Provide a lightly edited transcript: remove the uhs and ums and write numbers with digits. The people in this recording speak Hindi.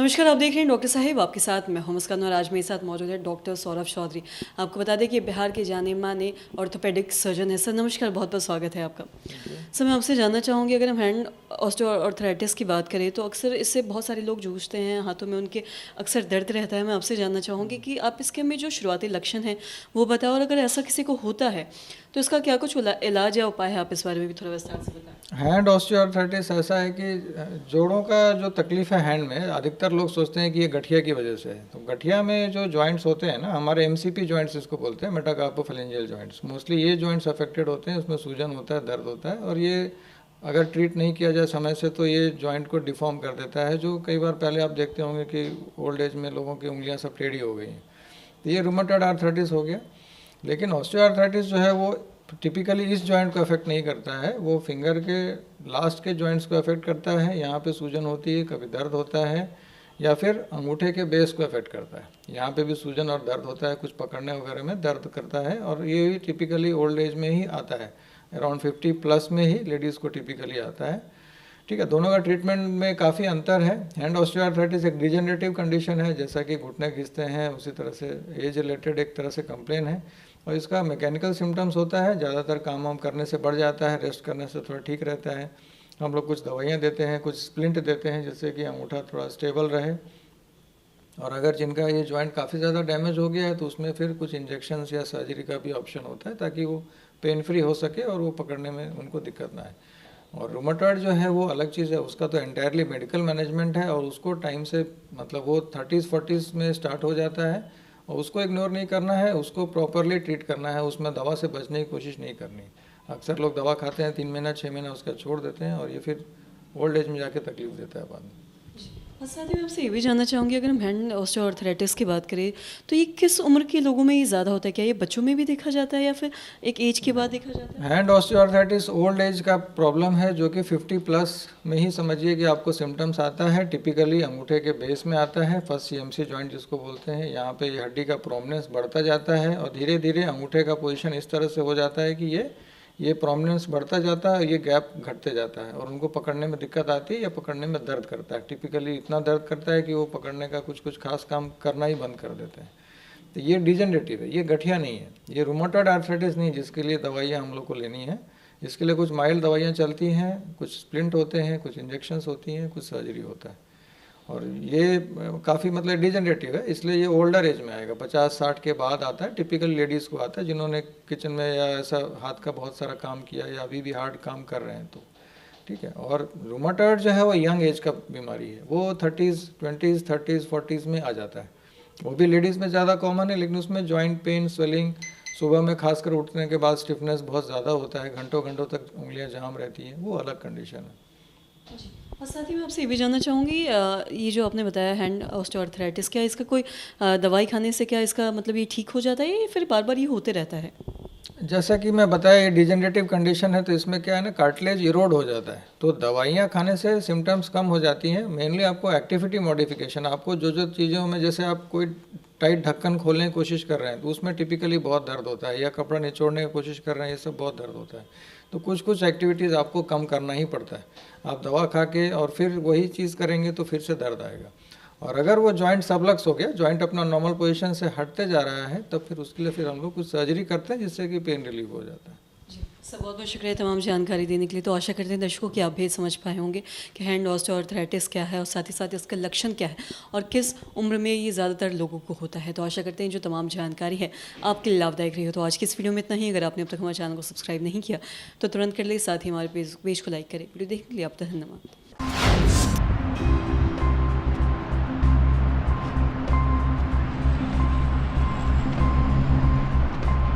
नमस्कार, आप देख रहे हैं डॉक्टर साहिब, आपके साथ मैं हूं मुस्कान और आज मेरे साथ मौजूद है डॉक्टर सौरभ चौधरी। आपको बता दें कि बिहार के जाने माने ऑर्थोपेडिक सर्जन है। सर नमस्कार, बहुत बहुत स्वागत है आपका। सर मैं आपसे जानना चाहूँगी, अगर हम हैंड ऑस्टियोआर्थराइटिस की बात करें तो अक्सर इससे बहुत सारे लोग जूझते हैं, हाथों में उनके अक्सर दर्द रहता है। मैं आपसे जानना चाहूँगी कि आप इसके में जो शुरुआती लक्षण हैं वो बताओ, और अगर ऐसा किसी को होता है तो इसका क्या कुछ इलाज या उपाय है, आप इस बारे में भी थोड़ा विस्तार से बताएं। हैंड ऑस्टियोआर्थराइटिस ऐसा है कि जोड़ों का जो तकलीफ है हैंड में, अधिकतर लोग सोचते हैं कि ये गठिया की वजह से है। तो गठिया में जो जॉइंट्स होते हैं ना, हमारे एमसीपी जॉइंट्स इसको बोलते हैं, मेटाकार्पोफेरेंजियल जॉइंट्स, मोस्टली ये जॉइंट्स अफेक्टेड होते हैं। उसमें सूजन होता है, दर्द होता है, और ये अगर ट्रीट नहीं किया जाए समय से तो ये जॉइंट को डिफॉर्म कर देता है। जो कई बार पहले आप देखते होंगे कि ओल्ड एज में लोगों की उंगलियाँ सब टेढ़ी हो गई हैं, तो ये रूमेटॉइड आर्थराइटिस हो गया। लेकिन ऑस्टियोआर्थराइटिस जो है वो टिपिकली इस जॉइंट को अफेक्ट नहीं करता है, वो फिंगर के लास्ट के जॉइंट्स को अफेक्ट करता है। यहाँ पे सूजन होती है, कभी दर्द होता है, या फिर अंगूठे के बेस को अफेक्ट करता है। यहाँ पे भी सूजन और दर्द होता है, कुछ पकड़ने वगैरह में दर्द करता है, और ये भी टिपिकली ओल्ड एज में ही आता है। अराउंड 50 प्लस में ही लेडीज़ को टिपिकली आता है। ठीक है, दोनों का ट्रीटमेंट में काफ़ी अंतर है। हैंड ऑस्टियोआर्थराइटिस एक डिजेनरेटिव कंडीशन है, जैसा कि घुटने खींचते हैं, उसी तरह से एज रिलेटेड एक तरह से कंप्लेन है। और इसका मैकेनिकल सिम्टम्स होता है, ज़्यादातर काम वाम करने से बढ़ जाता है, रेस्ट करने से थोड़ा ठीक रहता है। हम लोग कुछ दवाइयाँ देते हैं, कुछ स्प्लिंट देते हैं, जिससे कि अंगूठा थोड़ा स्टेबल रहे। और अगर जिनका ये जॉइंट काफ़ी ज़्यादा डैमेज हो गया है तो उसमें फिर कुछ इंजेक्शंस या सर्जरी का भी ऑप्शन होता है, ताकि वो पेन फ्री हो सके और वो पकड़ने में उनको दिक्कत ना आए। और रूमेटॉइड जो है वो अलग चीज़ है, उसका तो एंटायरली मेडिकल मैनेजमेंट है, और उसको टाइम से, मतलब वो 30s 40s में स्टार्ट हो जाता है, और उसको इग्नोर नहीं करना है, उसको प्रॉपरली ट्रीट करना है। उसमें दवा से बचने की कोशिश नहीं करनी। अक्सर लोग दवा खाते हैं 3 महीना 6 महीना, उसका छोड़ देते हैं, और ये फिर ओल्ड एज में जाके तकलीफ देता है बाद में। और साथ ही मैं आपसे ये भी जानना चाहूँगी, अगर हम हैंड ऑस्टियोआर्थराइटिस की बात करें तो ये किस उम्र के लोगों में ये ज़्यादा होता है? क्या ये बच्चों में भी देखा जाता है या फिर एक एज के बाद देखा जाता है? हैंड ऑस्टियोआर्थराइटिस ओल्ड एज का प्रॉब्लम है, जो कि 50 प्लस में ही समझिए कि आपको सिम्टम्स आता है। टिपिकली अंगूठे के बेस में आता है, फर्स्ट सीएमसी जॉइंट जिसको बोलते हैं। यहाँ पे ये हड्डी का प्रोमिनेंस बढ़ता जाता है, और धीरे धीरे अंगूठे का पोजीशन इस तरह से हो जाता है कि ये प्रोमिनेंस बढ़ता जाता है, ये गैप घटते जाता है, और उनको पकड़ने में दिक्कत आती है या पकड़ने में दर्द करता है। टिपिकली इतना दर्द करता है कि वो पकड़ने का कुछ खास काम करना ही बंद कर देते हैं। तो ये डिजेनरेटिव है, ये गठिया नहीं है, ये रूमेटॉइड आर्थराइटिस नहीं जिसके लिए दवाइयाँ हम लोग को लेनी है। इसके लिए कुछ माइल्ड दवाइयाँ चलती हैं, कुछ स्प्लिंट होते हैं, कुछ इंजेक्शंस होती हैं, कुछ सर्जरी होता है। और ये काफ़ी मतलब डिजेनरेटिव है, इसलिए ये ओल्डर एज में आएगा, 50-60 के बाद आता है। टिपिकल लेडीज़ को आता है जिन्होंने किचन में या ऐसा हाथ का बहुत सारा काम किया, या अभी भी हार्ड काम कर रहे हैं तो ठीक है। और रूमेटॉइड जो है वो यंग एज का बीमारी है, वो 30s 20s 30s 40s में आ जाता है। वो भी लेडीज़ में ज़्यादा कॉमन है, लेकिन उसमें जॉइंट पेन, स्वेलिंग, सुबह में खासकर उठने के बाद स्टिफनेस बहुत ज़्यादा होता है, घंटों घंटों तक उंगलियां जाम रहती हैं, वो अलग कंडीशन है। और साथ ही मैं आपसे ये भी जानना चाहूँगी, ये जो आपने बताया हैंड ऑस्टियोआर्थराइटिस, क्या इसका कोई दवाई खाने से क्या इसका मतलब ये ठीक हो जाता है या फिर बार बार ये होते रहता है? जैसा कि मैं बताया, ये डिजेनरेटिव कंडीशन है, तो इसमें क्या है ना, कार्टिलेज इरोड हो जाता है, तो दवाइयाँ खाने से सिम्टम्स कम हो जाती हैं। मेनली आपको एक्टिविटी मॉडिफिकेशन, आपको जो चीज़ों में, जैसे आप कोई टाइट ढक्कन खोलने की कोशिश कर रहे हैं तो उसमें टिपिकली बहुत दर्द होता है, या कपड़ा निचोड़ने की कोशिश कर रहे हैं, ये सब बहुत दर्द होता है। तो कुछ एक्टिविटीज़ आपको कम करना ही पड़ता है। आप दवा खा के और फिर वही चीज़ करेंगे तो फिर से दर्द आएगा। और अगर वो जॉइंट सबलक्स हो गया, जॉइंट अपना नॉर्मल पोजीशन से हटते जा रहा है, तब फिर उसके लिए फिर हम लोग कुछ सर्जरी करते हैं, जिससे कि पेन रिलीफ हो जाता है। जी सर, बहुत बहुत शुक्रिया तमाम जानकारी देने के लिए। तो आशा करते हैं दर्शकों कि आप भी समझ पाए होंगे कि हैंड ऑस्टियोआर्थराइटिस क्या है, और साथ ही साथ इसका लक्षण क्या है, और किस उम्र में ये ज़्यादातर लोगों को होता है। तो आशा करते हैं जो तमाम जानकारी है आपके लिए लाभदायक रही हो। तो आज की इस वीडियो में इतना ही। अगर आपने अब तक हमारे चैनल को सब्सक्राइब नहीं किया तो तुरंत कर ले, साथ ही हमारे पेज को लाइक करें। वीडियो देखने के लिए आपका धन्यवाद।